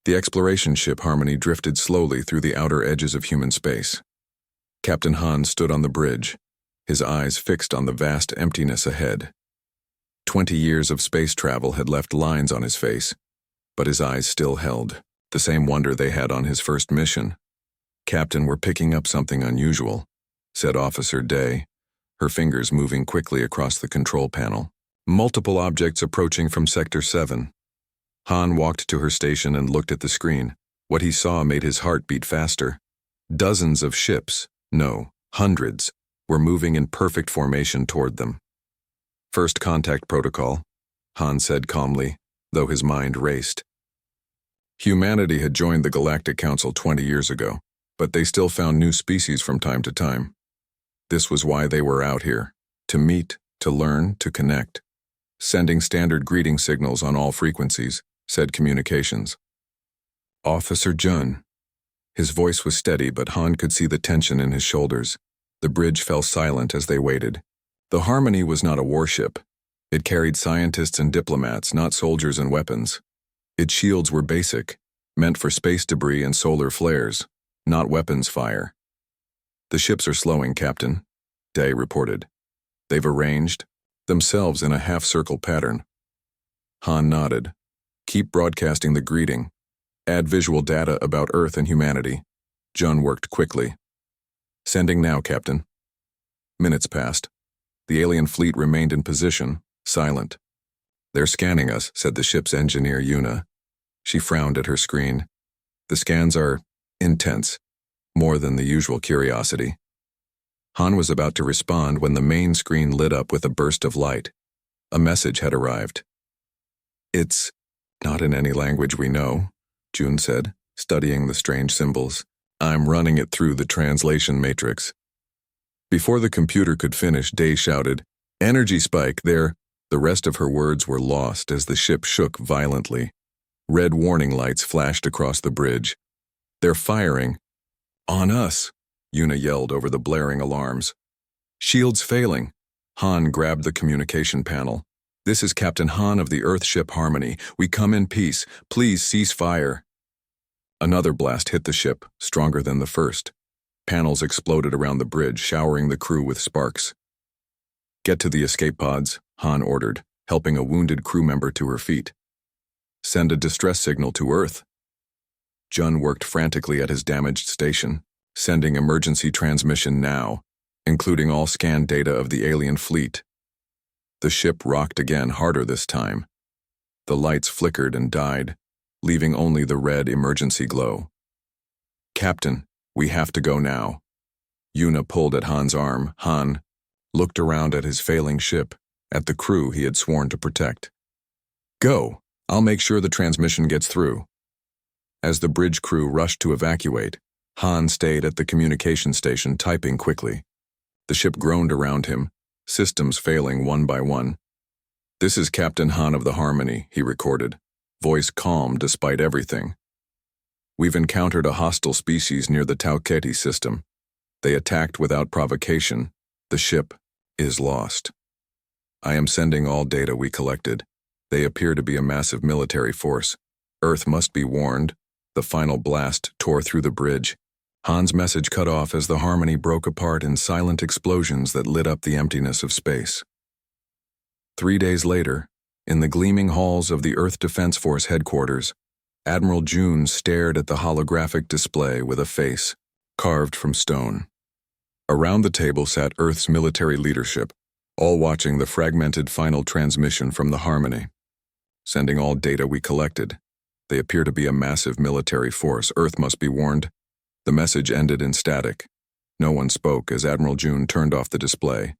The exploration ship Harmony drifted slowly through the outer edges of human space. Captain Han stood on the bridge, his eyes fixed on the vast emptiness ahead. 20 years of space travel had left lines on his face, but his eyes still held the same wonder they had on his first mission. "Captain, we're picking up something unusual," said Officer Day, her fingers moving quickly across the control panel. "Multiple objects approaching from Sector 7. Han walked to her station and looked at the screen. What he saw made his heart beat faster. Dozens of ships, no, hundreds, were moving in perfect formation toward them. "First contact protocol," Han said calmly, though his mind raced. Humanity had joined the Galactic Council 20 years ago, but they still found new species from time to time. This was why they were out here, to meet, to learn, to connect. "Sending standard greeting signals on all frequencies," said communications. "Officer Jun." His voice was steady, but Han could see the tension in his shoulders. The bridge fell silent as they waited. The Harmony was not a warship. It carried scientists and diplomats, not soldiers and weapons. Its shields were basic, meant for space debris and solar flares, not weapons fire. "The ships are slowing, Captain," Day reported. "They've arranged themselves in a half-circle pattern." Han nodded. "Keep broadcasting the greeting. Add visual data about Earth and humanity." Jun worked quickly. "Sending now, Captain." Minutes passed. The alien fleet remained in position, silent. "They're scanning us," said the ship's engineer, Yuna. She frowned at her screen. "The scans are intense, more than the usual curiosity." Han was about to respond when the main screen lit up with a burst of light. A message had arrived. "It's not in any language we know," June said, studying the strange symbols. "I'm running it through the translation matrix." Before the computer could finish, Day shouted, "Energy spike there!" The rest of her words were lost as the ship shook violently. Red warning lights flashed across the bridge. "They're firing." "On us!" Yuna yelled over the blaring alarms. "Shields failing." Han grabbed the communication panel. "This is Captain Han of the Earth ship Harmony. We come in peace. Please cease fire." Another blast hit the ship, stronger than the first. Panels exploded around the bridge, showering the crew with sparks. "Get to the escape pods," Han ordered, helping a wounded crew member to her feet. "Send a distress signal to Earth." Jun worked frantically at his damaged station, sending emergency transmission now, including all scanned data of the alien fleet. The ship rocked again, harder this time. The lights flickered and died, leaving only the red emergency glow. "Captain, we have to go now." Yuna pulled at Han's arm. Han looked around at his failing ship, at the crew he had sworn to protect. "Go. I'll make sure the transmission gets through." As the bridge crew rushed to evacuate, Han stayed at the communication station, typing quickly. The ship groaned around him, systems failing one by one. "This is Captain Han of the Harmony," he recorded, voice calm despite everything. "We've encountered a hostile species near the Tauketi system. They attacked without provocation. The ship is lost. I am sending all data we collected. They appear to be a massive military force. Earth must be warned." The final blast tore through the bridge. Han's message cut off as the Harmony broke apart in silent explosions that lit up the emptiness of space. 3 days later, in the gleaming halls of the Earth Defense Force headquarters, Admiral June stared at the holographic display with a face carved from stone. Around the table sat Earth's military leadership, all watching the fragmented final transmission from the Harmony. "Sending all data we collected. They appear to be a massive military force. Earth must be warned." The message ended in static. No one spoke as Admiral June turned off the display.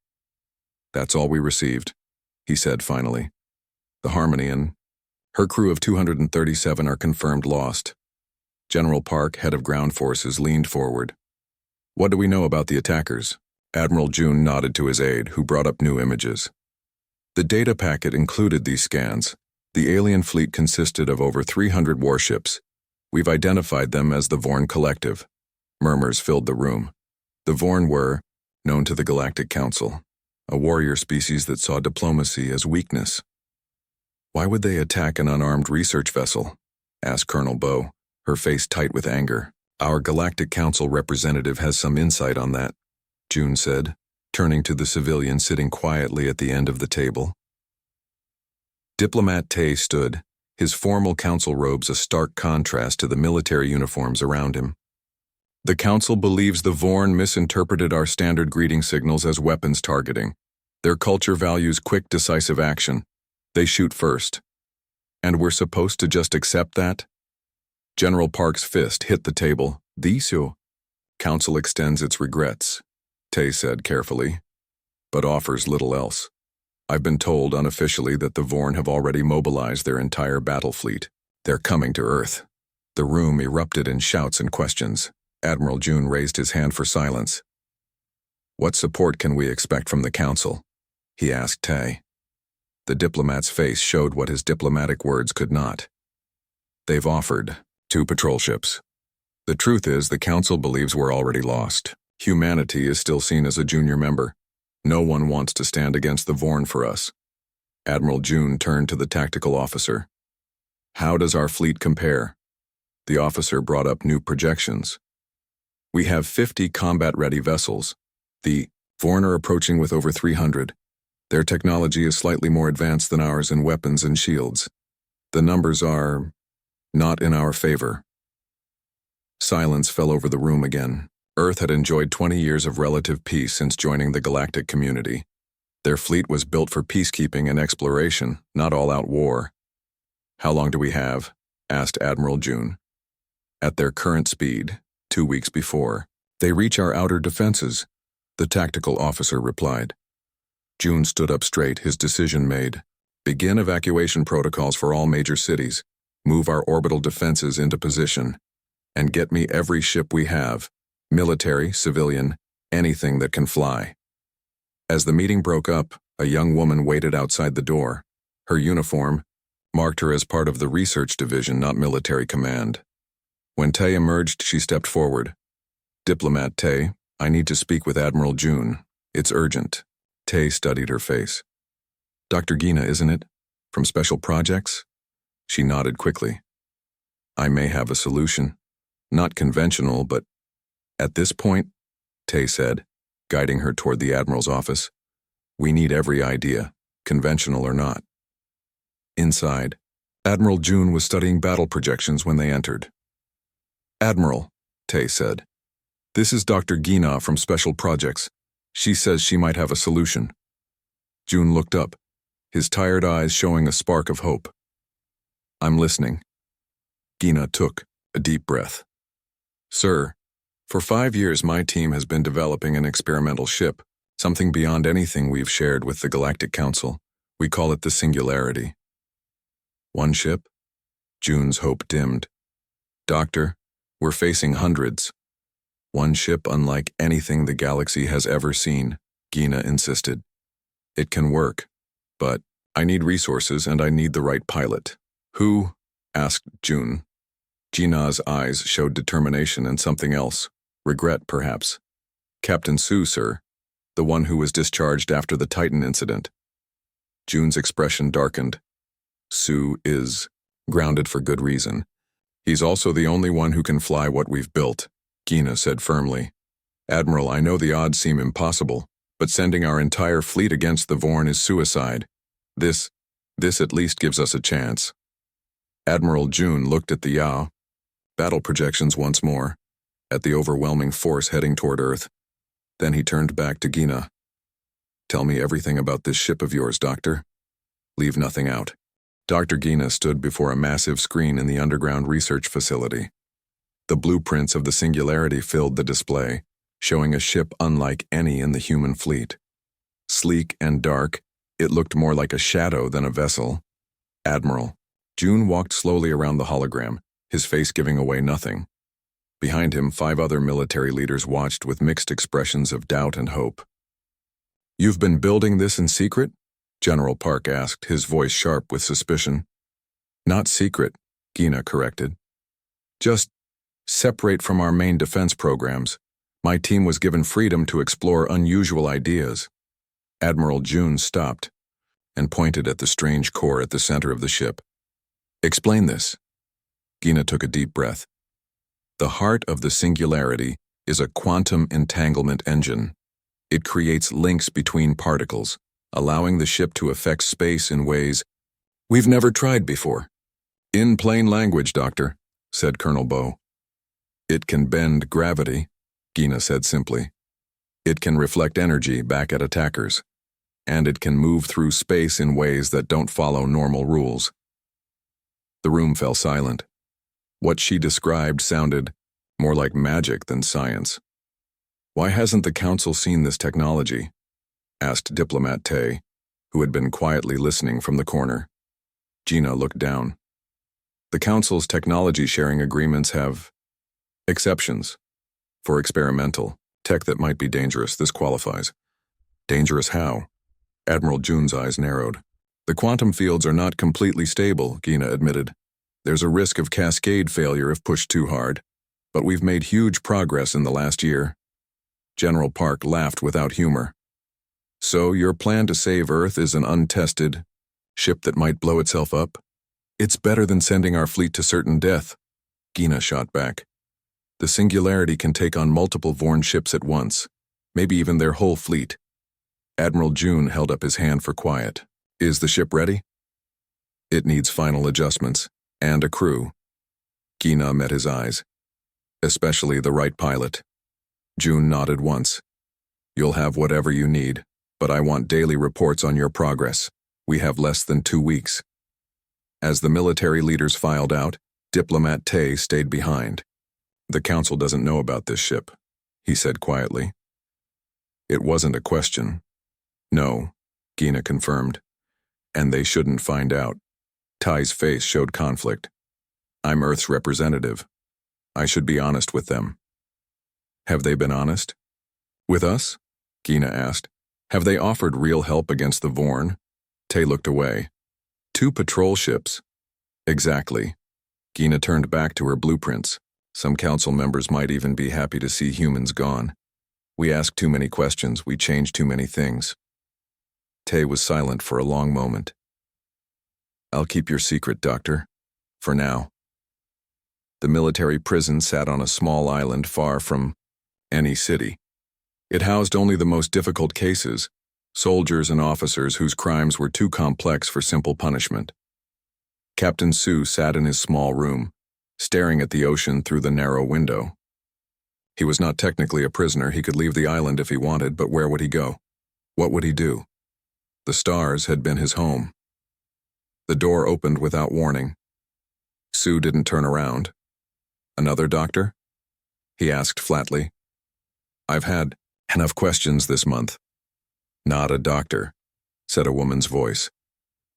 "That's all we received," he said finally. "The Harmony and her crew of 237 are confirmed lost." General Park, head of ground forces, leaned forward. "What do we know about the attackers?" Admiral June nodded to his aide, who brought up new images. The data packet included these scans. The alien fleet consisted of over 300 warships. "We've identified them as the Vorn Collective." Murmurs filled the room. The Vorn were known to the Galactic Council, a warrior species that saw diplomacy as weakness. "Why would they attack an unarmed research vessel?" asked Colonel Bow, her face tight with anger. Our Galactic Council representative has some insight on that, June said, turning to the civilian sitting quietly at the end of the table. Diplomat Tay stood, his formal council robes a stark contrast to the military uniforms around him. The council believes the Vorn misinterpreted our standard greeting signals as weapons targeting. Their culture values quick, decisive action. They shoot first. And we're supposed to just accept that? General Park's fist hit the table. Disu. Council extends its regrets, Tay said carefully, but offers little else. I've been told unofficially that the Vorn have already mobilized their entire battle fleet. They're coming to Earth. The room erupted in shouts and questions. Admiral June raised his hand for silence. What support can we expect from the Council? He asked Tay. The diplomat's face showed what his diplomatic words could not. They've offered 2 patrol ships. The truth is, the Council believes we're already lost. Humanity is still seen as a junior member. No one wants to stand against the Vorn for us. Admiral June turned to the tactical officer. How does our fleet compare? The officer brought up new projections. We have 50 combat-ready vessels. The Vorn are approaching with over 300. Their technology is slightly more advanced than ours in weapons and shields. The numbers are not in our favor. Silence fell over the room again. Earth had enjoyed 20 years of relative peace since joining the galactic community. Their fleet was built for peacekeeping and exploration, not all-out war. How long do we have? Asked Admiral June. At their current speed, 2 weeks before, they reach our outer defenses, the tactical officer replied. June stood up straight, his decision made. Begin evacuation protocols for all major cities, move our orbital defenses into position, and get me every ship we have, military, civilian, anything that can fly. As the meeting broke up, a young woman waited outside the door. Her uniform marked her as part of the research division, not military command. When Tay emerged, she stepped forward. Diplomat Tay, I need to speak with Admiral June. It's urgent. Tay studied her face. Dr. Gina, isn't it? From Special Projects? She nodded quickly. I may have a solution. Not conventional, but at this point, Tay said, guiding her toward the Admiral's office, we need every idea, conventional or not. Inside, Admiral June was studying battle projections when they entered. Admiral, Tay said, this is Dr. Gina from Special Projects. She says she might have a solution. June looked up, his tired eyes showing a spark of hope. I'm listening. Gina took a deep breath. Sir, for 5 years my team has been developing an experimental ship, something beyond anything we've shared with the Galactic Council. We call it the Singularity. One ship? June's hope dimmed. Doctor, we're facing hundreds. One ship unlike anything the galaxy has ever seen, Gina insisted. It can work, but I need resources and I need the right pilot. Who? Asked June. Gina's eyes showed determination and something else. Regret, perhaps. Captain Sue, sir. The one who was discharged after the Titan incident. June's expression darkened. Sue is grounded for good reason. He's also the only one who can fly what we've built, Gina said firmly. Admiral, I know the odds seem impossible, but sending our entire fleet against the Vorn is suicide. This at least gives us a chance. Admiral June looked at the Yao battle projections once more, at the overwhelming force heading toward Earth. Then he turned back to Gina. Tell me everything about this ship of yours, Doctor. Leave nothing out. Dr. Gina stood before a massive screen in the underground research facility. The blueprints of the Singularity filled the display, showing a ship unlike any in the human fleet. Sleek and dark, it looked more like a shadow than a vessel. Admiral. June walked slowly around the hologram, his face giving away nothing. Behind him, 5 other military leaders watched with mixed expressions of doubt and hope. You've been building this in secret? General Park asked, his voice sharp with suspicion. Not secret, Gina corrected. Just separate from our main defense programs. My team was given freedom to explore unusual ideas. Admiral June stopped and pointed at the strange core at the center of the ship. Explain this. Gina took a deep breath. The heart of the singularity is a quantum entanglement engine. It creates links between particles, allowing the ship to affect space in ways we've never tried before. In plain language, Doctor, said Colonel Bow. It can bend gravity, Gina said simply. It can reflect energy back at attackers. And it can move through space in ways that don't follow normal rules. The room fell silent. What she described sounded more like magic than science. Why hasn't the Council seen this technology? Asked Diplomat Tay, who had been quietly listening from the corner. Gina looked down. The Council's technology-sharing agreements have exceptions. For experimental tech that might be dangerous, this qualifies. Dangerous how? Admiral June's eyes narrowed. The quantum fields are not completely stable, Gina admitted. There's a risk of cascade failure if pushed too hard, but we've made huge progress in the last year. General Park laughed without humor. So your plan to save Earth is an untested ship that might blow itself up? It's better than sending our fleet to certain death, Gina shot back. The singularity can take on multiple Vorn ships at once, maybe even their whole fleet. Admiral June held up his hand for quiet. Is the ship ready? It needs final adjustments, and a crew. Gina met his eyes. Especially the right pilot. June nodded once. You'll have whatever you need, but I want daily reports on your progress. We have less than 2 weeks. As the military leaders filed out, Diplomat Tay stayed behind. The Council doesn't know about this ship, he said quietly. It wasn't a question. No, Gina confirmed. And they shouldn't find out. Tai's face showed conflict. I'm Earth's representative. I should be honest with them. Have they been honest? With us? Gina asked. Have they offered real help against the Vorn? Tay looked away. 2 patrol ships. Exactly. Gina turned back to her blueprints. Some council members might even be happy to see humans gone. We ask too many questions, we change too many things. Tay was silent for a long moment. I'll keep your secret, Doctor. For now. The military prison sat on a small island far from any city. It housed only the most difficult cases, soldiers and officers whose crimes were too complex for simple punishment. Captain Sue sat in his small room, staring at the ocean through the narrow window. He was not technically a prisoner. He could leave the island if he wanted, but where would he go? What would he do? The stars had been his home. The door opened without warning. Sue didn't turn around. Another doctor? He asked flatly. I've had enough questions this month. Not a doctor, said a woman's voice.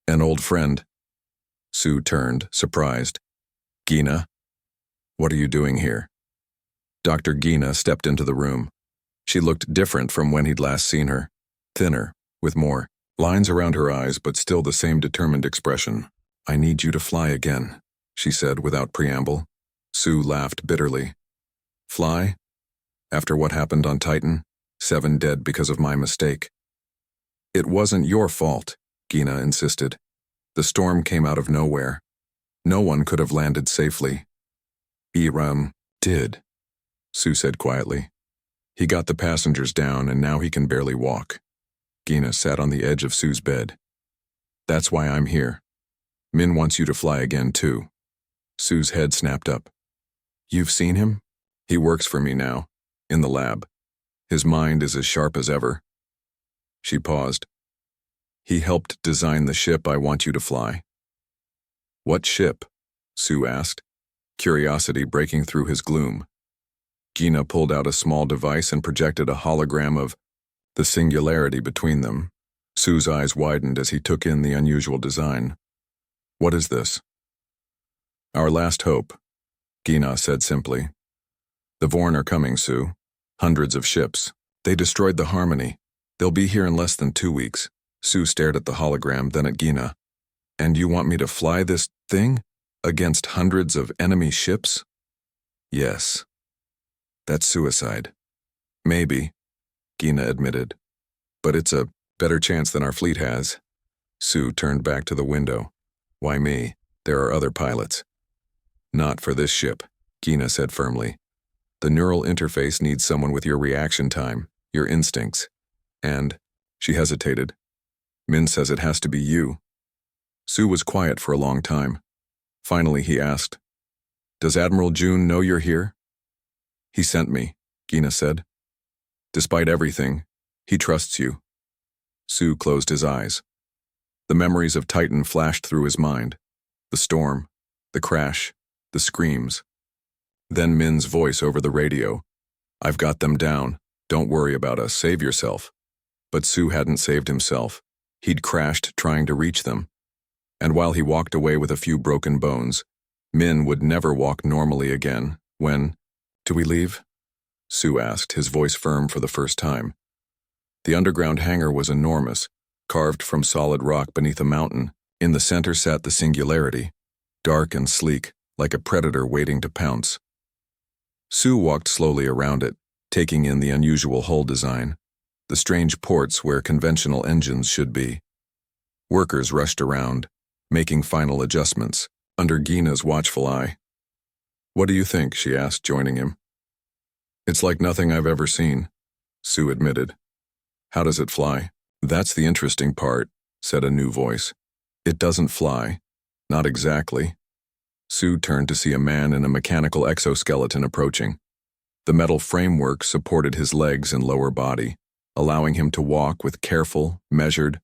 An old friend. Sue turned, surprised. Gina? What are you doing here? Dr. Gina stepped into the room. She looked different from when he'd last seen her. Thinner, with more lines around her eyes, but still the same determined expression. I need you to fly again, she said without preamble. Sue laughed bitterly. Fly? After what happened on Titan? 7 dead because of my mistake. It wasn't your fault, Gina insisted. The storm came out of nowhere. No one could have landed safely. Iram did, Sue said quietly. He got the passengers down and now he can barely walk. Gina sat on the edge of Sue's bed. That's why I'm here. Min wants you to fly again too. Sue's head snapped up. You've seen him? He works for me now, in the lab. His mind is as sharp as ever. She paused. He helped design the ship I want you to fly. What ship? Sue asked, curiosity breaking through his gloom. Gina pulled out a small device and projected a hologram of the singularity between them. Sue's eyes widened as he took in the unusual design. What is this? Our last hope, Gina said simply. The Vorn are coming, Sue. Hundreds of ships. They destroyed the Harmony. They'll be here in less than 2 weeks. Sue stared at the hologram, then at Gina. And you want me to fly this thing? Against hundreds of enemy ships? Yes. That's suicide. Maybe, Gina admitted. But it's a better chance than our fleet has. Sue turned back to the window. Why me? There are other pilots. Not for this ship. Gina said firmly. The neural interface needs someone with your reaction time, your instincts. And, she hesitated, Min says it has to be you. Sue was quiet for a long time. Finally, he asked, Does Admiral June know you're here? He sent me, Gina said. Despite everything, he trusts you. Sue closed his eyes. The memories of Titan flashed through his mind. The storm, the crash, the screams. Then Min's voice over the radio. I've got them down. Don't worry about us. Save yourself. But Sue hadn't saved himself. He'd crashed trying to reach them. And while he walked away with a few broken bones, Min would never walk normally again when, Do we leave? Sue asked, his voice firm for the first time. The underground hangar was enormous, carved from solid rock beneath a mountain. In the center sat the Singularity, dark and sleek, like a predator waiting to pounce. Sue walked slowly around it, taking in the unusual hull design, the strange ports where conventional engines should be. Workers rushed around, making final adjustments, under Gina's watchful eye. What do you think? She asked, joining him. It's like nothing I've ever seen, Sue admitted. How does it fly? That's the interesting part, said a new voice. It doesn't fly. Not exactly. Sue turned to see a man in a mechanical exoskeleton approaching. The metal framework supported his legs and lower body, allowing him to walk with careful, measured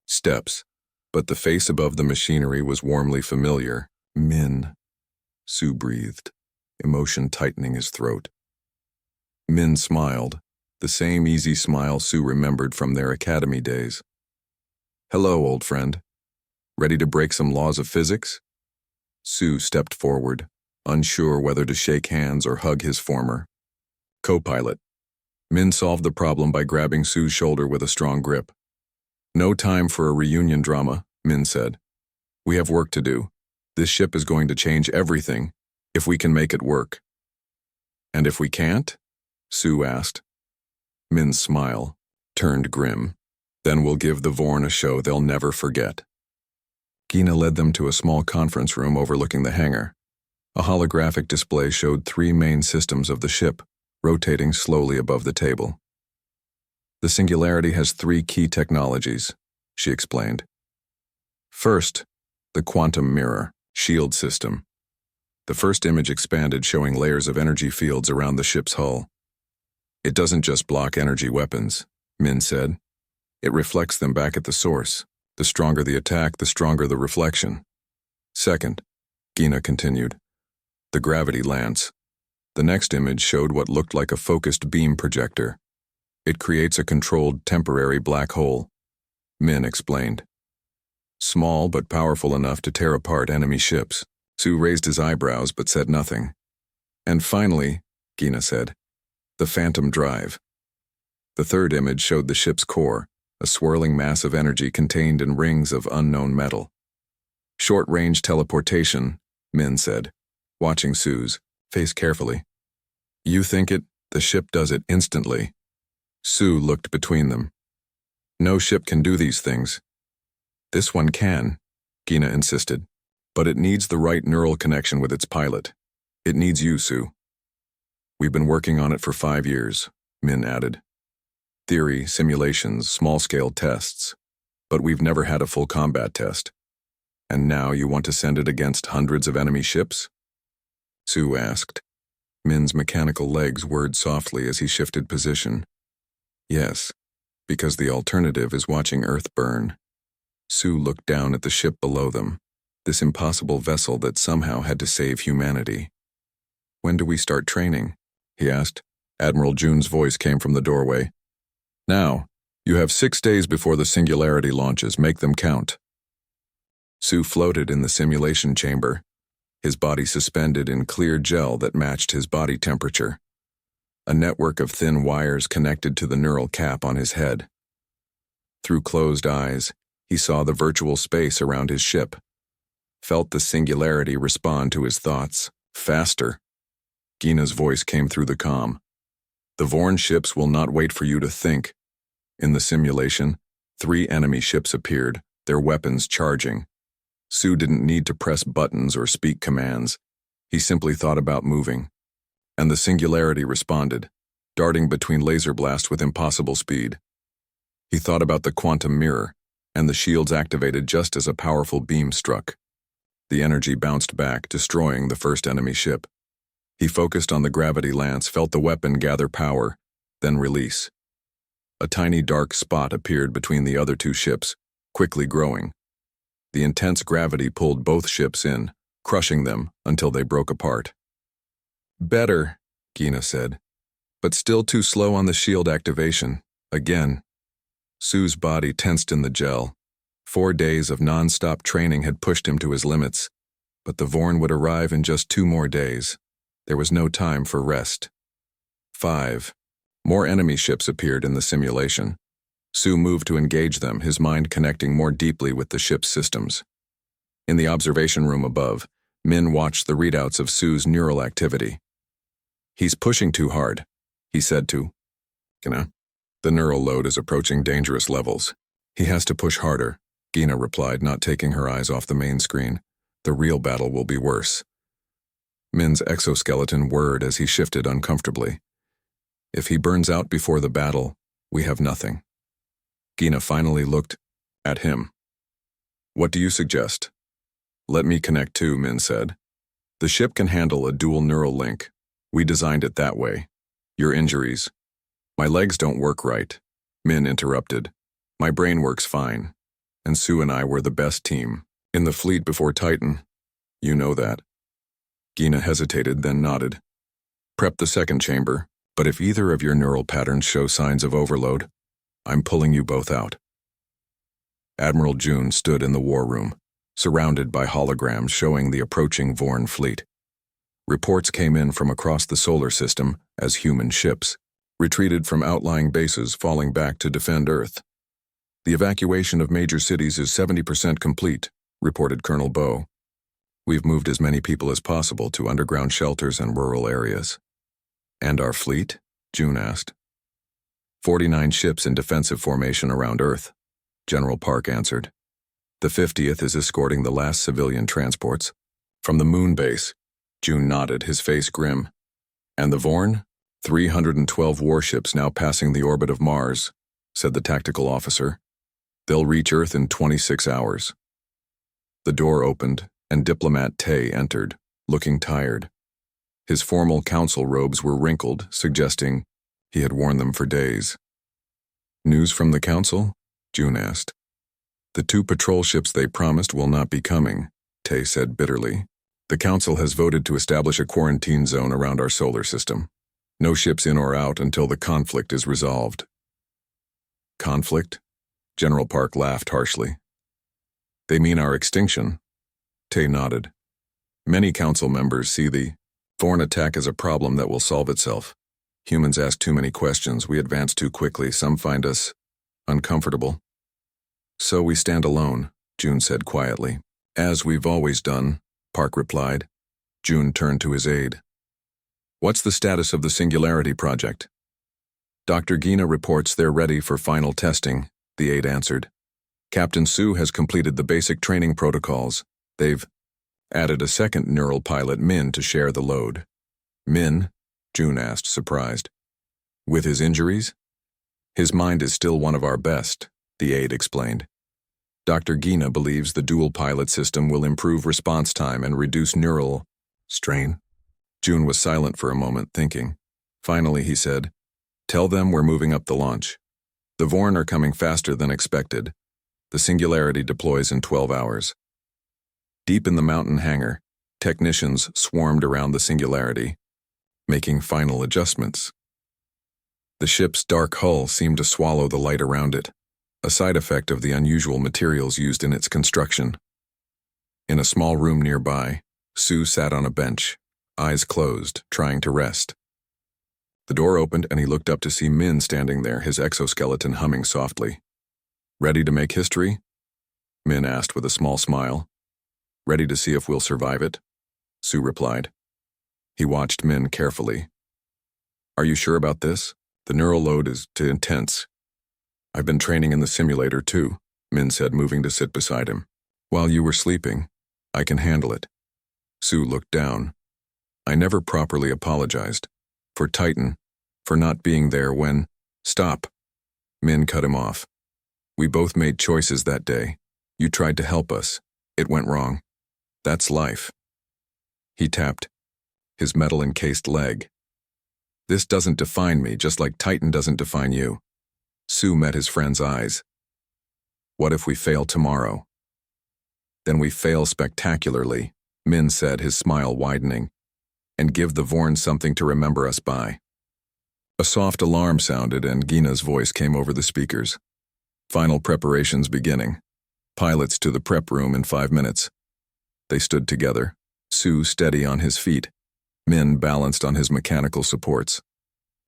steps. But the face above the machinery was warmly familiar. Min, Sue breathed, emotion tightening his throat. Min smiled, the same easy smile Sue remembered from their academy days. Hello, old friend. Ready to break some laws of physics? Sue stepped forward, unsure whether to shake hands or hug his former co-pilot. Min solved the problem by grabbing Sue's shoulder with a strong grip. No time for a reunion drama, Min said. We have work to do. This ship is going to change everything, if we can make it work. And if we can't? Sue asked. Min's smile turned grim. Then we'll give the Vorn a show they'll never forget. Gina led them to a small conference room overlooking the hangar. A holographic display showed 3 main systems of the ship, rotating slowly above the table. The Singularity has 3 key technologies, she explained. First, the quantum mirror, shield system. The first image expanded, showing layers of energy fields around the ship's hull. It doesn't just block energy weapons, Min said. It reflects them back at the source. The stronger the attack, the stronger the reflection. Second, Gina continued, the gravity lance. The next image showed what looked like a focused beam projector. It creates a controlled temporary black hole, Min explained. Small but powerful enough to tear apart enemy ships. Sue raised his eyebrows but said nothing. And finally, Gina said, the phantom drive. The third image showed the ship's core, a swirling mass of energy contained in rings of unknown metal. Short-range teleportation, Min said, watching Sue's face carefully. You think it, the ship does it instantly. Sue looked between them. No ship can do these things. This one can, Gina insisted, but it needs the right neural connection with its pilot. It needs you, Sue. We've been working on it for 5 years, Min added. Theory, simulations, small-scale tests, but we've never had a full combat test. And now you want to send it against hundreds of enemy ships? Sue asked. Min's mechanical legs whirred softly as he shifted position. Yes, because the alternative is watching Earth burn. Sue looked down at the ship below them, this impossible vessel that somehow had to save humanity. When do we start training? He asked. Admiral June's voice came from the doorway. Now, you have 6 days before the Singularity launches. Make them count. Sue floated in the simulation chamber, his body suspended in clear gel that matched his body temperature. A network of thin wires connected to the neural cap on his head. Through closed eyes, he saw the virtual space around his ship, felt the Singularity respond to his thoughts. Faster. Gina's voice came through the comm. The Vorn ships will not wait for you to think. In the simulation, 3 enemy ships appeared, their weapons charging. Sue didn't need to press buttons or speak commands. He simply thought about moving. And the singularity responded, darting between laser blasts with impossible speed. He thought about the quantum mirror, and the shields activated just as a powerful beam struck. The energy bounced back, destroying the first enemy ship. He focused on the gravity lance, felt the weapon gather power, then release. A tiny dark spot appeared between the other two ships, quickly growing. The intense gravity pulled both ships in, crushing them until they broke apart. "Better," Gina said, "but still too slow on the shield activation. Again." Sue's body tensed in the gel. 4 days of non-stop training had pushed him to his limits, but the Vorn would arrive in just 2 more days. There was no time for rest. 5. More enemy ships appeared in the simulation. Sue moved to engage them, his mind connecting more deeply with the ship's systems. In the observation room above, Min watched the readouts of Sue's neural activity. "He's pushing too hard," he said to Gina. "The neural load is approaching dangerous levels. He has to push harder," Gina replied, not taking her eyes off the main screen. "The real battle will be worse." Min's exoskeleton whirred as he shifted uncomfortably. "If he burns out before the battle, we have nothing." Gina finally looked at him. "What do you suggest?" "Let me connect too," Min said. "The ship can handle a dual neural link. We designed it that way. Your injuries." "My legs don't work right," Min interrupted. "My brain works fine. And Sue and I were the best team in the fleet before Titan. You know that." Gina hesitated, then nodded. "Prep the second chamber, but if either of your neural patterns show signs of overload, I'm pulling you both out." Admiral June stood in the war room, surrounded by holograms showing the approaching Vorn fleet. Reports came in from across the solar system as human ships retreated from outlying bases, falling back to defend Earth. "The evacuation of major cities is 70% complete," reported Colonel Bow. "We've moved as many people as possible to underground shelters and rural areas." "And our fleet?" June asked. 49 ships in defensive formation around Earth," General Park answered. "The 50th is escorting the last civilian transports. From the moon base," June nodded, his face grim. "And the Vorn? 312 warships now passing the orbit of Mars," said the tactical officer. "They'll reach Earth in 26 hours. The door opened, and Diplomat Tay entered, looking tired. His formal council robes were wrinkled, suggesting he had worn them for days. "News from the council?" June asked. "The 2 patrol ships they promised will not be coming," Tay said bitterly. "The council has voted to establish a quarantine zone around our solar system. No ships in or out until the conflict is resolved." "Conflict?" General Park laughed harshly. "They mean our extinction." Tay nodded. "Many council members see the Vorn attack as a problem that will solve itself. Humans ask too many questions, we advance too quickly, some find us uncomfortable. So we stand alone," June said quietly. "As we've always done," Park replied. June turned to his aide. "What's the status of the Singularity Project?" "Dr. Gina reports they're ready for final testing," the aide answered. "Captain Sue has completed the basic training protocols. They've added a second neural pilot, Min, to share the load." "Min?" June asked, surprised. "With his injuries?" "His mind is still one of our best," the aide explained. "Dr. Gina believes the dual pilot system will improve response time and reduce neural strain." June was silent for a moment, thinking. Finally, he said, "Tell them we're moving up the launch. The Vorn are coming faster than expected. The Singularity deploys in 12 hours." Deep in the mountain hangar, technicians swarmed around the Singularity, making final adjustments. The ship's dark hull seemed to swallow the light around it, a side effect of the unusual materials used in its construction. In a small room nearby, Sue sat on a bench, eyes closed, trying to rest. The door opened and he looked up to see Min standing there, his exoskeleton humming softly. "Ready to make history?" Min asked with a small smile. "Ready to see if we'll survive it?" Sue replied. He watched Min carefully. "Are you sure about this? The neural load is too intense." "I've been training in the simulator too," Min said, moving to sit beside him. "While you were sleeping, I can handle it." Sue looked down. I never properly apologized. For Titan. For not being there when... Stop. Min cut him off. We both made choices that day. You tried to help us. It went wrong. That's life. He tapped his metal-encased leg. This doesn't define me, just like Titan doesn't define you. Sue met his friend's eyes. What if we fail tomorrow? Then we fail spectacularly, Min said, his smile widening, and give the Vorn something to remember us by. A soft alarm sounded and Gina's voice came over the speakers. Final preparations beginning. Pilots to the prep room in 5 minutes. They stood together, Sue steady on his feet, Min balanced on his mechanical supports.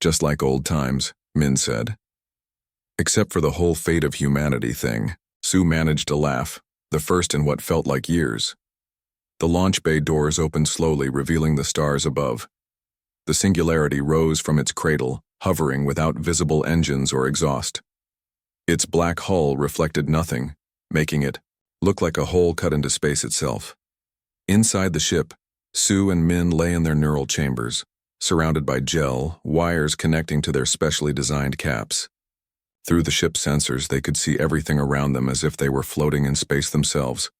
Just like old times, Min said. Except for the whole fate of humanity thing, Sue managed to laugh, the first in what felt like years. The launch bay doors opened slowly, revealing the stars above. The Singularity rose from its cradle, hovering without visible engines or exhaust. Its black hull reflected nothing, making it look like a hole cut into space itself. Inside the ship, Sue and Min lay in their neural chambers, surrounded by gel, wires connecting to their specially designed caps. Through the ship's sensors, they could see everything around them as if they were floating in space themselves.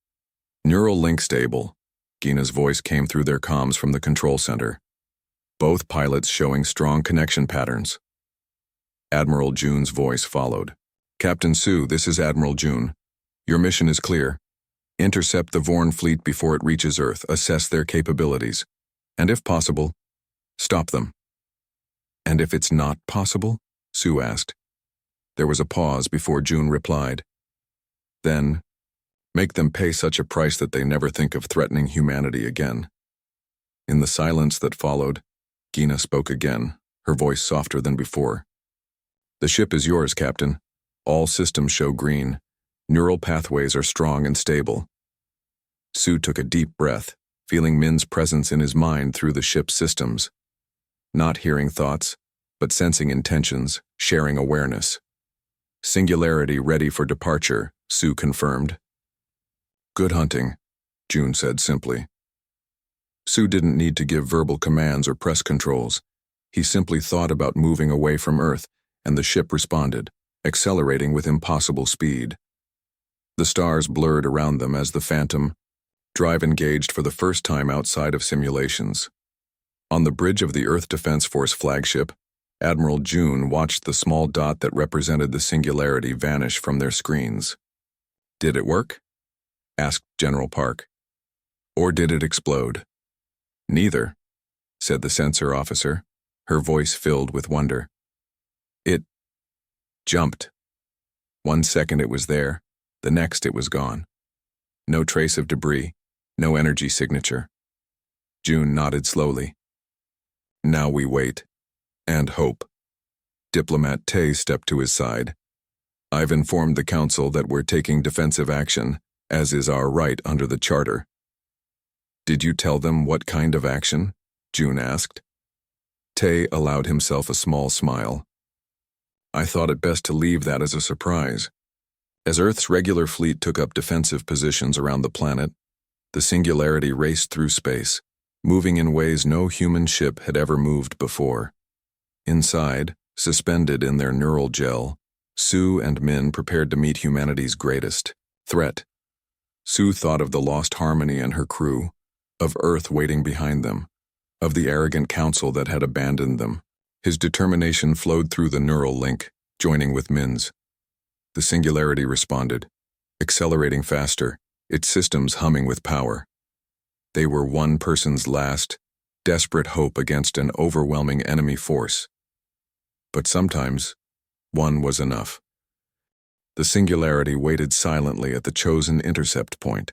Neural link stable. Gina's voice came through their comms from the control center. Both pilots showing strong connection patterns. Admiral June's voice followed. Captain Sue, this is Admiral June. Your mission is clear. Intercept the Vorn fleet before it reaches Earth, assess their capabilities, and if possible, stop them. And if it's not possible? Sue asked. There was a pause before June replied. Then, make them pay such a price that they never think of threatening humanity again. In the silence that followed, Gina spoke again, her voice softer than before. The ship is yours, Captain. All systems show green. Neural pathways are strong and stable. Sue took a deep breath, feeling Min's presence in his mind through the ship's systems. Not hearing thoughts, but sensing intentions, sharing awareness. Singularity ready for departure, Sue confirmed. Good hunting, June said simply. Sue didn't need to give verbal commands or press controls. He simply thought about moving away from Earth, and the ship responded, accelerating with impossible speed. The stars blurred around them as the Phantom drive engaged for the first time outside of simulations. On the bridge of the Earth Defense Force flagship, Admiral June watched the small dot that represented the Singularity vanish from their screens. Did it work? Asked General Park. Or did it explode? Neither, said the sensor officer, her voice filled with wonder. It jumped. 1 second it was there, the next it was gone. No trace of debris, no energy signature. June nodded slowly. Now we wait. And hope. Diplomat Tay stepped to his side. I've informed the Council that we're taking defensive action, as is our right under the Charter. Did you tell them what kind of action? June asked. Tay allowed himself a small smile. I thought it best to leave that as a surprise. As Earth's regular fleet took up defensive positions around the planet, the Singularity raced through space, moving in ways no human ship had ever moved before. Inside, suspended in their neural gel, Sue and Min prepared to meet humanity's greatest threat. Sue thought of the lost Harmony and her crew, of Earth waiting behind them, of the arrogant council that had abandoned them. His determination flowed through the neural link, joining with Min's. The Singularity responded, accelerating faster, its systems humming with power. They were one person's last, desperate hope against an overwhelming enemy force. But sometimes, one was enough. The Singularity waited silently at the chosen intercept point,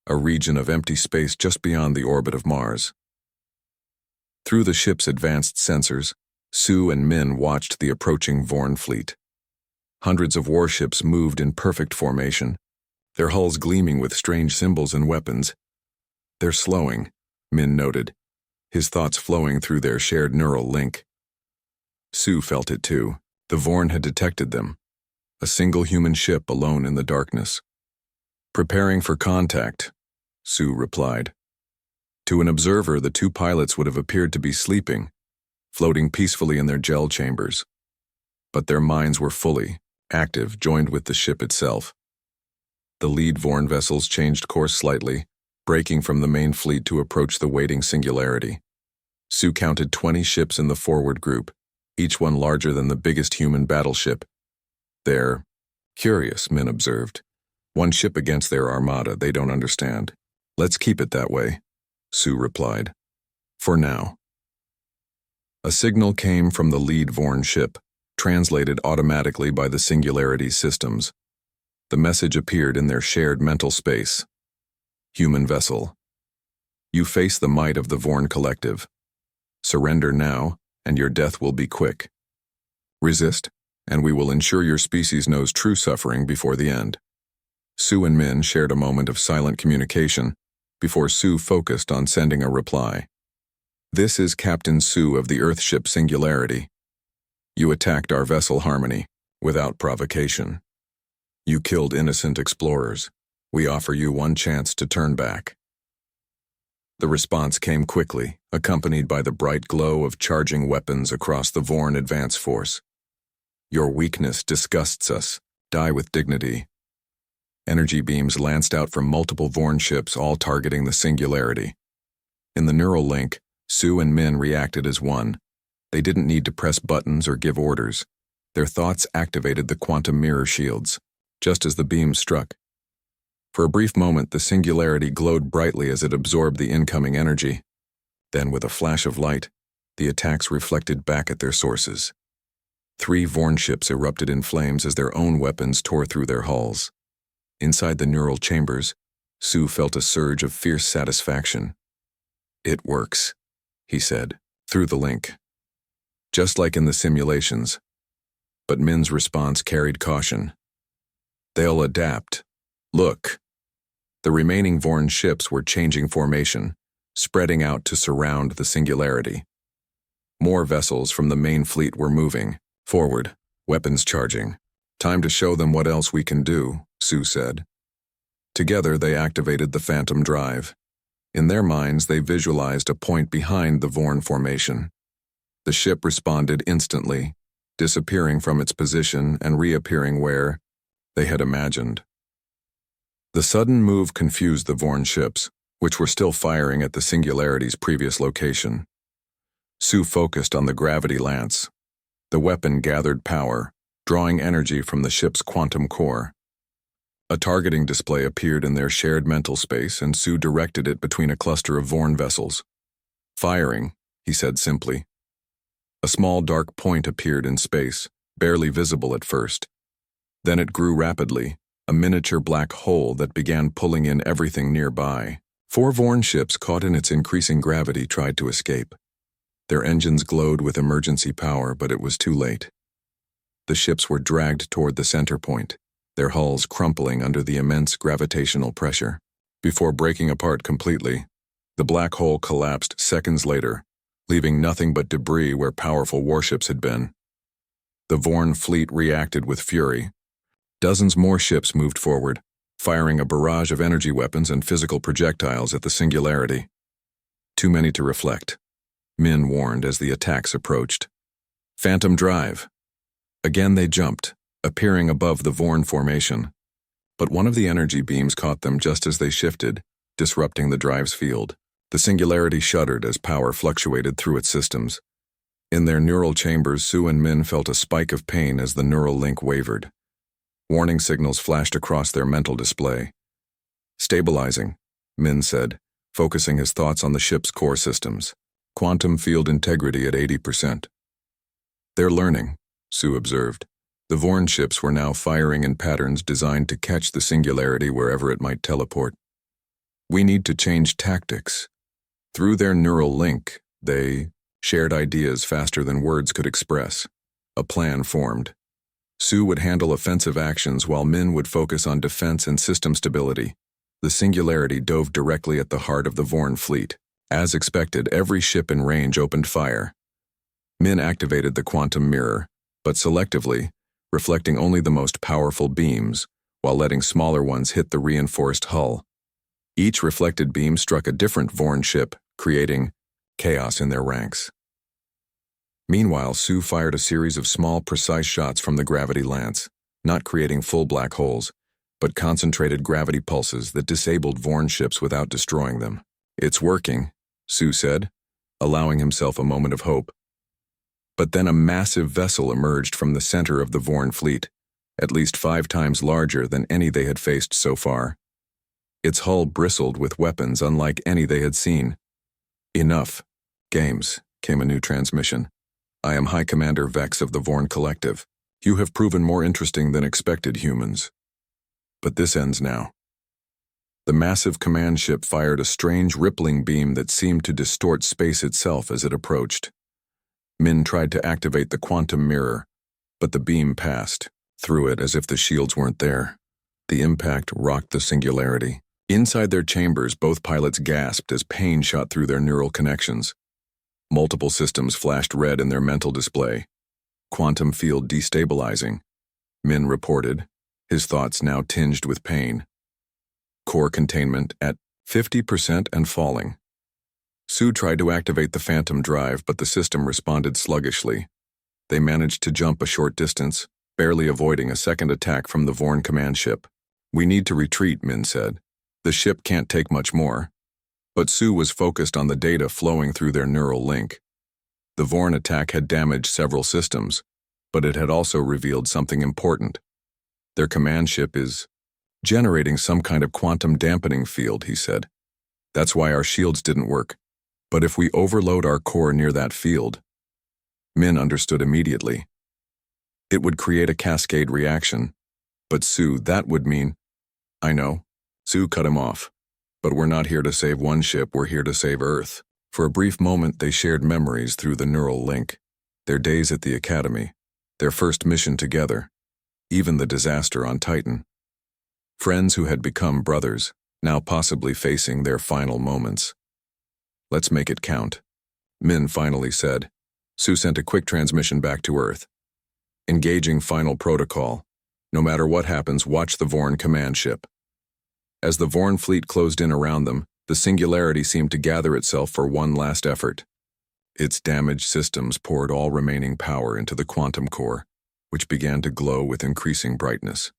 a region of empty space just beyond the orbit of Mars. Through the ship's advanced sensors, Sue and Min watched the approaching Vorn fleet. Hundreds of warships moved in perfect formation, their hulls gleaming with strange symbols and weapons. They're slowing, Min noted, his thoughts flowing through their shared neural link. Sue felt it too. The Vorn had detected them. A single human ship alone in the darkness. Preparing for contact, Sue replied. To an observer, the two pilots would have appeared to be sleeping, floating peacefully in their gel chambers. But their minds were fully active, joined with the ship itself. The lead Vorn vessels changed course slightly, breaking from the main fleet to approach the waiting singularity. Sue counted 20 ships in the forward group, each one larger than the biggest human battleship. They're curious, Min observed. One ship against their armada, they don't understand. Let's keep it that way, Sue replied. For now. A signal came from the lead Vorn ship, translated automatically by the Singularity's systems. The message appeared in their shared mental space. Human vessel. You face the might of the Vorn collective. Surrender now, and your death will be quick. Resist, and we will ensure your species knows true suffering before the end. Sue and Min shared a moment of silent communication before Sue focused on sending a reply. This is Captain Sue of the Earthship Singularity. You attacked our vessel Harmony, without provocation. You killed innocent explorers. We offer you one chance to turn back. The response came quickly, accompanied by the bright glow of charging weapons across the Vorn advance force. Your weakness disgusts us. Die with dignity. Energy beams lanced out from multiple Vorn ships, all targeting the Singularity. In the neural link, Sue and Min reacted as one. They didn't need to press buttons or give orders. Their thoughts activated the quantum mirror shields, just as the beams struck. For a brief moment, the Singularity glowed brightly as it absorbed the incoming energy. Then, with a flash of light, the attacks reflected back at their sources. 3 Vorn ships erupted in flames as their own weapons tore through their hulls. Inside the neural chambers, Sue felt a surge of fierce satisfaction. It works, he said, through the link. Just like in the simulations. But Min's response carried caution. They'll adapt. Look. The remaining Vorn ships were changing formation, spreading out to surround the Singularity. More vessels from the main fleet were moving, forward, weapons charging. Time to show them what else we can do, Sue said. Together they activated the Phantom Drive. In their minds they visualized a point behind the Vorn formation. The ship responded instantly, disappearing from its position and reappearing where they had imagined. The sudden move confused the Vorn ships, which were still firing at the Singularity's previous location. Sue focused on the gravity lance. The weapon gathered power, drawing energy from the ship's quantum core. A targeting display appeared in their shared mental space, and Sue directed it between a cluster of Vorn vessels. Firing, he said simply. A small dark point appeared in space, barely visible at first. Then it grew rapidly, a miniature black hole that began pulling in everything nearby. 4 Vorn ships caught in its increasing gravity tried to escape. Their engines glowed with emergency power, but it was too late. The ships were dragged toward the center point, their hulls crumpling under the immense gravitational pressure. Before breaking apart completely, the black hole collapsed seconds later, leaving nothing but debris where powerful warships had been. The Vorn fleet reacted with fury. Dozens more ships moved forward, firing a barrage of energy weapons and physical projectiles at the Singularity. Too many to reflect, Min warned as the attacks approached. Phantom Drive. Again they jumped, appearing above the Vorn formation. But one of the energy beams caught them just as they shifted, disrupting the drive's field. The Singularity shuddered as power fluctuated through its systems. In their neural chambers, Sue and Min felt a spike of pain as the neural link wavered. Warning signals flashed across their mental display. Stabilizing, Min said, focusing his thoughts on the ship's core systems. Quantum field integrity at 80%. They're learning, Sue observed. The Vorn ships were now firing in patterns designed to catch the Singularity wherever it might teleport. We need to change tactics. Through their neural link, they shared ideas faster than words could express. A plan formed. Sue would handle offensive actions while Min would focus on defense and system stability. The Singularity dove directly at the heart of the Vorn fleet. As expected, every ship in range opened fire. Min activated the quantum mirror, but selectively, reflecting only the most powerful beams, while letting smaller ones hit the reinforced hull. Each reflected beam struck a different Vorn ship, creating chaos in their ranks. Meanwhile, Sue fired a series of small, precise shots from the gravity lance, not creating full black holes, but concentrated gravity pulses that disabled Vorn ships without destroying them. "It's working," Sue said, allowing himself a moment of hope. But then a massive vessel emerged from the center of the Vorn fleet, at least 5 times larger than any they had faced so far. Its hull bristled with weapons unlike any they had seen. "Enough. Games," came a new transmission. "I am High Commander Vex of the Vorn Collective. You have proven more interesting than expected, humans. But this ends now." The massive command ship fired a strange rippling beam that seemed to distort space itself as it approached. Min tried to activate the quantum mirror, but the beam passed through it as if the shields weren't there. The impact rocked the singularity. Inside their chambers, both pilots gasped as pain shot through their neural connections. Multiple systems flashed red in their mental display. "Quantum field destabilizing," Min reported, his thoughts now tinged with pain. "Core containment at 50% and falling." Sue tried to activate the phantom drive, but the system responded sluggishly. They managed to jump a short distance, barely avoiding a second attack from the Vorn command ship. "We need to retreat," Min said. "The ship can't take much more." But Sue was focused on the data flowing through their neural link. The Vorn attack had damaged several systems, but it had also revealed something important. "Their command ship is generating some kind of quantum dampening field," he said. "That's why our shields didn't work. But if we overload our core near that field..." Min understood immediately. It would create a cascade reaction. "But Sue, that would mean..." "I know." Sue cut him off. "But we're not here to save one ship, we're here to save Earth." For a brief moment, they shared memories through the neural link. Their days at the academy, their first mission together, even the disaster on Titan. Friends who had become brothers, now possibly facing their final moments. "Let's make it count," Min finally said. Sue sent a quick transmission back to Earth. "Engaging final protocol. No matter what happens, watch the Vorn command ship." As the Vorn fleet closed in around them, the singularity seemed to gather itself for one last effort. Its damaged systems poured all remaining power into the quantum core, which began to glow with increasing brightness.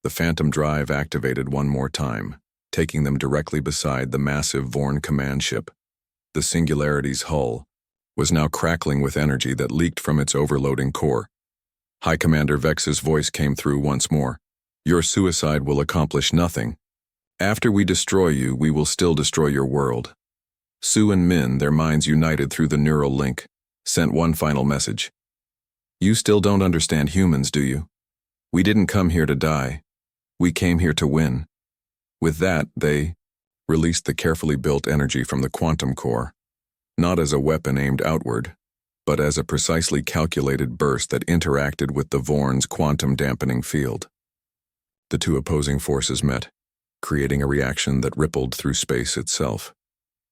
The phantom drive activated one more time, taking them directly beside the massive Vorn command ship. The singularity's hull was now crackling with energy that leaked from its overloading core. High Commander Vex's voice came through once more. "Your suicide will accomplish nothing. After we destroy you, we will still destroy your world." Sue and Min, their minds united through the neural link, sent one final message. "You still don't understand humans, do you? We didn't come here to die. We came here to win." With that, they released the carefully built energy from the quantum core, not as a weapon aimed outward, but as a precisely calculated burst that interacted with the Vorn's quantum dampening field. The two opposing forces met, creating a reaction that rippled through space itself.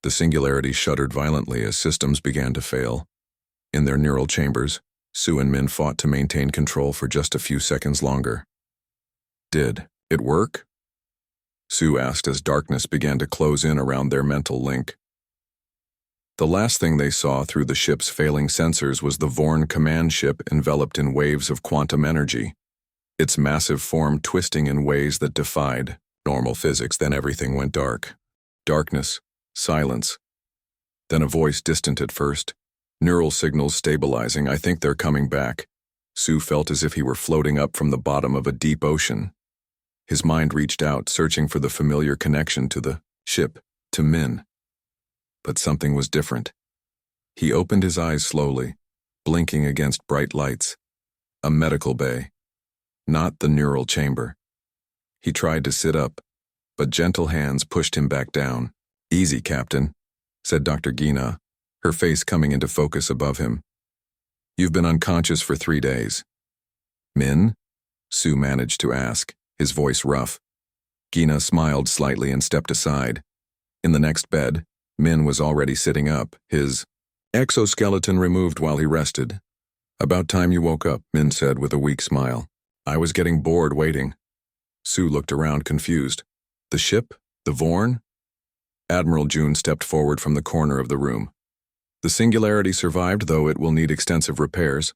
The singularity shuddered violently as systems began to fail. In their neural chambers, Sue and Min fought to maintain control for just a few seconds longer. "Did it work?" Sue asked as darkness began to close in around their mental link. The last thing they saw through the ship's failing sensors was the Vorn command ship enveloped in waves of quantum energy, its massive form twisting in ways that defied normal physics. Then everything went dark. Darkness, silence. Then a voice, distant at first, neural signals stabilizing. "I think they're coming back." Sue felt as if he were floating up from the bottom of a deep ocean. His mind reached out, searching for the familiar connection to the ship, to Min. But something was different. He opened his eyes slowly, blinking against bright lights. A medical bay. Not the neural chamber. He tried to sit up, but gentle hands pushed him back down. "Easy, Captain," said Dr. Gina, her face coming into focus above him. "You've been unconscious for 3 days." "Min?" Sue managed to ask, his voice rough. Gina smiled slightly and stepped aside. In the next bed, Min was already sitting up, his exoskeleton removed while he rested. "About time you woke up," Min said with a weak smile. "I was getting bored waiting." Sue looked around confused. "The ship? The Vorn? Admiral June stepped forward from the corner of the room. The Singularity survived, though it will need extensive repairs.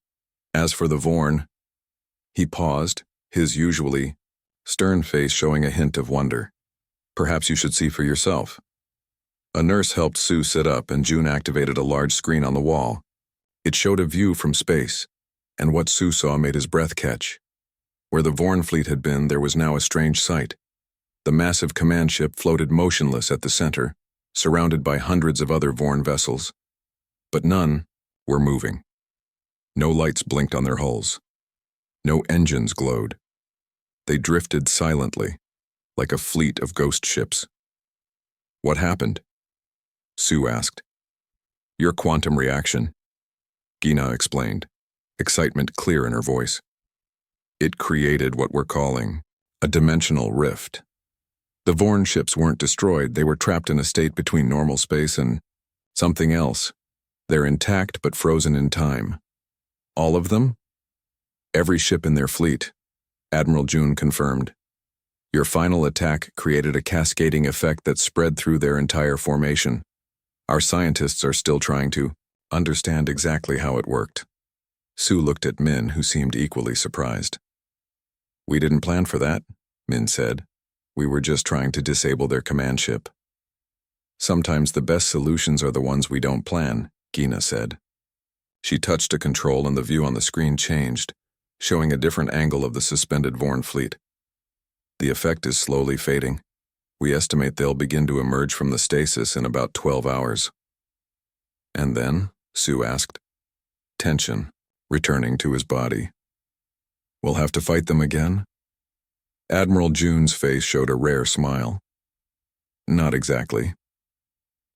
As for the Vorn, he paused, his usually stern face showing a hint of wonder. Perhaps you should see for yourself. A nurse helped Sue sit up, and June activated a large screen on the wall. It showed a view from space, and what Sue saw made his breath catch. Where the Vorn fleet had been, there was now a strange sight. The massive command ship floated motionless at the center, surrounded by hundreds of other Vorn vessels. But none were moving. No lights blinked on their hulls. No engines glowed. They drifted silently, like a fleet of ghost ships. What happened? Sue asked. Your quantum reaction, Gina explained, excitement clear in her voice. It created what we're calling a dimensional rift. The Vorn ships weren't destroyed, they were trapped in a state between normal space and something else. They're intact but frozen in time. All of them? Every ship in their fleet, Admiral June confirmed. Your final attack created a cascading effect that spread through their entire formation. Our scientists are still trying to understand exactly how it worked. Sue looked at Min, who seemed equally surprised. We didn't plan for that, Min said. We were just trying to disable their command ship. Sometimes the best solutions are the ones we don't plan, Gina said. She touched a control and the view on the screen changed, showing a different angle of the suspended Vorn fleet. The effect is slowly fading. We estimate they'll begin to emerge from the stasis in about 12 hours. And then, Sue asked, tension returning to his body. We'll have to fight them again? Admiral June's face showed a rare smile. Not exactly.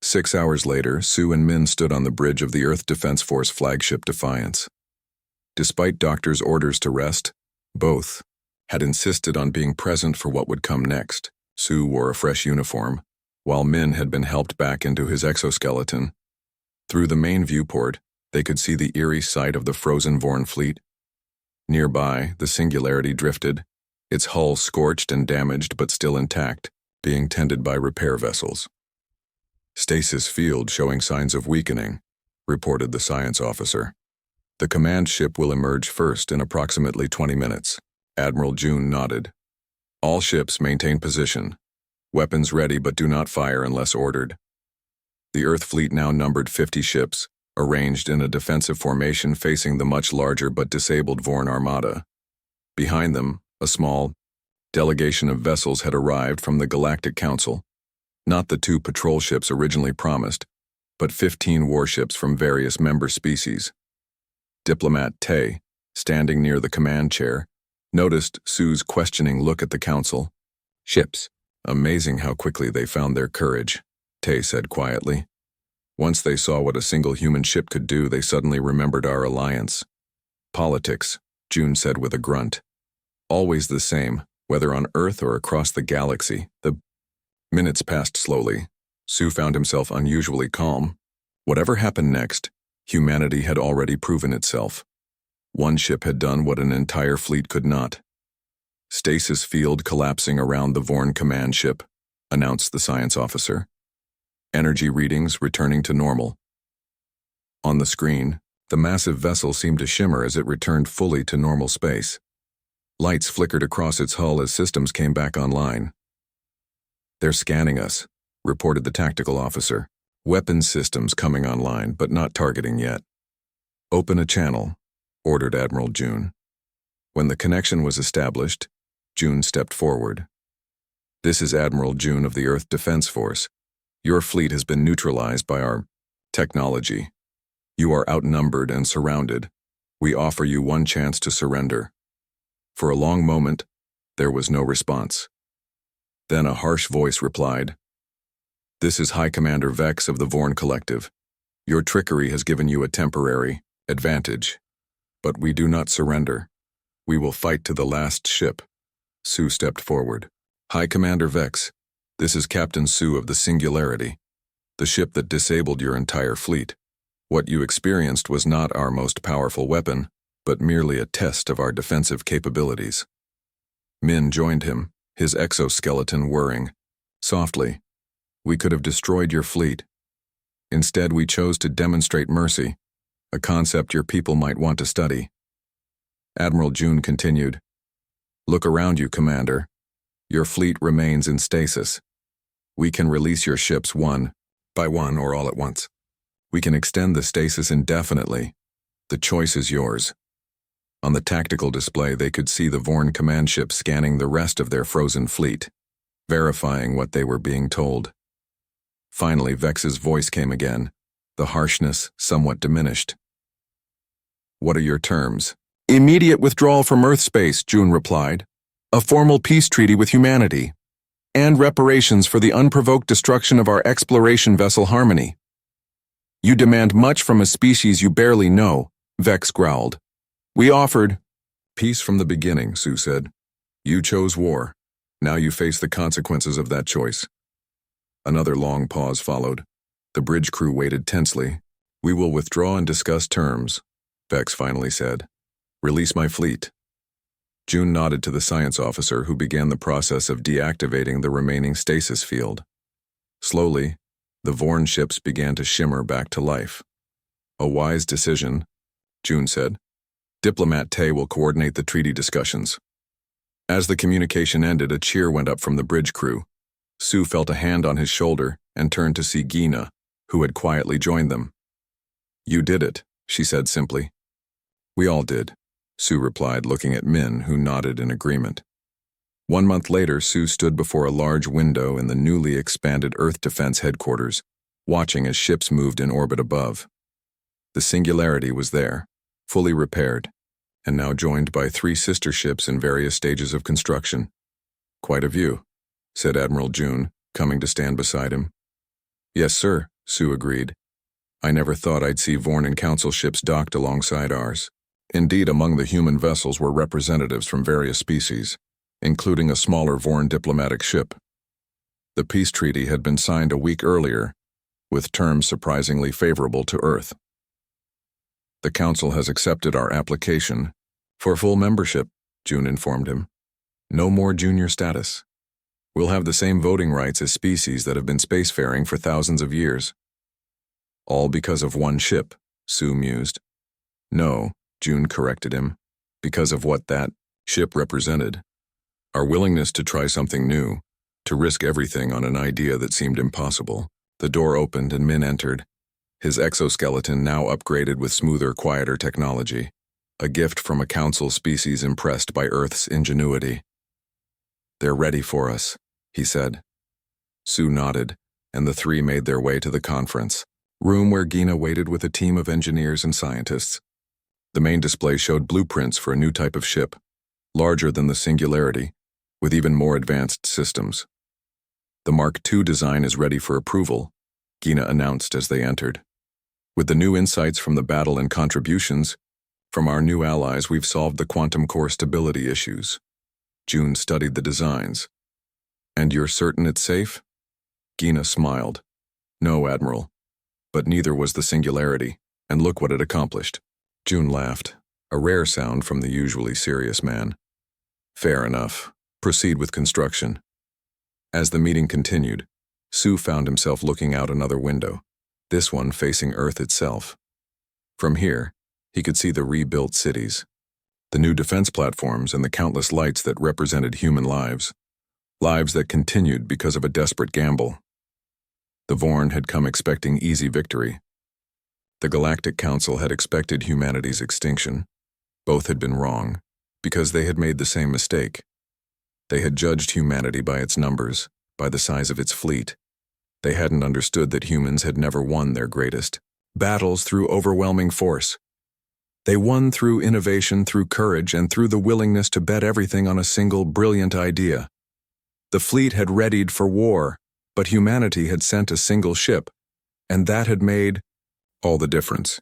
6 hours later, Sue and Min stood on the bridge of the Earth Defense Force flagship Defiance. Despite Doctor's orders to rest, both had insisted on being present for what would come next. Sue wore a fresh uniform, while Min had been helped back into his exoskeleton. Through the main viewport, they could see the eerie sight of the frozen Vorn fleet. Nearby, the Singularity drifted, its hull scorched and damaged but still intact, being tended by repair vessels. Stasis field showing signs of weakening, reported the science officer. The command ship will emerge first in approximately 20 minutes. Admiral June nodded. All ships maintain position. Weapons ready but do not fire unless ordered. The Earth fleet now numbered 50 ships, arranged in a defensive formation facing the much larger but disabled Vorn armada. Behind them, a small delegation of vessels had arrived from the Galactic Council. Not the 2 patrol ships originally promised, but 15 warships from various member species. Diplomat Tay, standing near the command chair, noticed Sue's questioning look at the council. Ships. Amazing how quickly they found their courage, Tay said quietly. Once they saw what a single human ship could do, they suddenly remembered our alliance. Politics, June said with a grunt. Always the same, whether on Earth or across the galaxy. The minutes passed slowly. Sue found himself unusually calm. Whatever happened next, humanity had already proven itself. One ship had done what an entire fleet could not. Stasis field collapsing around the Vorn command ship, announced the science officer. Energy readings returning to normal. On the screen, the massive vessel seemed to shimmer as it returned fully to normal space. Lights flickered across its hull as systems came back online. They're scanning us, reported the tactical officer. Weapons systems coming online, but not targeting yet. Open a channel, ordered Admiral June. When the connection was established, June stepped forward. This is Admiral June of the Earth Defense Force. Your fleet has been neutralized by our technology. You are outnumbered and surrounded. We offer you one chance to surrender. For a long moment, there was no response. Then a harsh voice replied, This is High Commander Vex of the Vorn Collective. Your trickery has given you a temporary advantage. But we do not surrender. We will fight to the last ship. Sue stepped forward. High Commander Vex, this is Captain Sue of the Singularity, the ship that disabled your entire fleet. What you experienced was not our most powerful weapon, but merely a test of our defensive capabilities. Min joined him, his exoskeleton whirring. Softly, "We could have destroyed your fleet. Instead, we chose to demonstrate mercy, a concept your people might want to study." Admiral June continued, "Look around you, Commander. Your fleet remains in stasis. We can release your ships one by one or all at once. We can extend the stasis indefinitely. The choice is yours." On the tactical display, they could see the Vorn command ship scanning the rest of their frozen fleet, verifying what they were being told. Finally, Vex's voice came again, the harshness somewhat diminished. "What are your terms?" "Immediate withdrawal from Earth space," June replied. "A formal peace treaty with humanity. And reparations for the unprovoked destruction of our exploration vessel Harmony." "You demand much from a species you barely know," Vex growled. "We offered—" "Peace from the beginning," Sue said. "You chose war. Now you face the consequences of that choice." Another long pause followed. The bridge crew waited tensely. "We will withdraw and discuss terms," Vex finally said. "Release my fleet." June nodded to the science officer, who began the process of deactivating the remaining stasis field. Slowly, the Vorn ships began to shimmer back to life. "A wise decision," June said. "Diplomat Tay will coordinate the treaty discussions." As the communication ended, a cheer went up from the bridge crew. Sue felt a hand on his shoulder and turned to see Gina, who had quietly joined them. "You did it," she said simply. "We all did," Sue replied, looking at Min, who nodded in agreement. 1 month later, Sue stood before a large window in the newly expanded Earth Defense Headquarters, watching as ships moved in orbit above. The Singularity was there, fully repaired, and now joined by 3 sister ships in various stages of construction. "Quite a view," said Admiral June, coming to stand beside him. "Yes, sir," Sue agreed. "I never thought I'd see Vorn and Council ships docked alongside ours." Indeed, among the human vessels were representatives from various species, including a smaller Vorn diplomatic ship. The peace treaty had been signed a week earlier, with terms surprisingly favorable to Earth. "The Council has accepted our application for full membership," June informed him. "No more junior status. We'll have the same voting rights as species that have been spacefaring for thousands of years." "All because of one ship," Sue mused. "No," June corrected him, "because of what that ship represented. Our willingness to try something new, to risk everything on an idea that seemed impossible." The door opened and Min entered, his exoskeleton now upgraded with smoother, quieter technology, a gift from a Council species impressed by Earth's ingenuity. "They're ready for us," he said. Sue nodded, and the 3 made their way to the conference room where Gina waited with a team of engineers and scientists. The main display showed blueprints for a new type of ship, larger than the Singularity, with even more advanced systems. "The Mark II design is ready for approval," Gina announced as they entered. "With the new insights from the battle and contributions from our new allies, we've solved the quantum core stability issues." June studied the designs. "And you're certain it's safe?" Gina smiled. "No, Admiral. But neither was the Singularity, and look what it accomplished." June laughed, a rare sound from the usually serious man. "Fair enough. Proceed with construction." As the meeting continued, Sue found himself looking out another window, this one facing Earth itself. From here, he could see the rebuilt cities, the new defense platforms, and the countless lights that represented human lives. Lives that continued because of a desperate gamble. The Vorn had come expecting easy victory. The Galactic Council had expected humanity's extinction. Both had been wrong, because they had made the same mistake. They had judged humanity by its numbers, by the size of its fleet. They hadn't understood that humans had never won their greatest battles through overwhelming force. They won through innovation, through courage, and through the willingness to bet everything on a single brilliant idea. The fleet had readied for war, but humanity had sent a single ship, and that had made all the difference.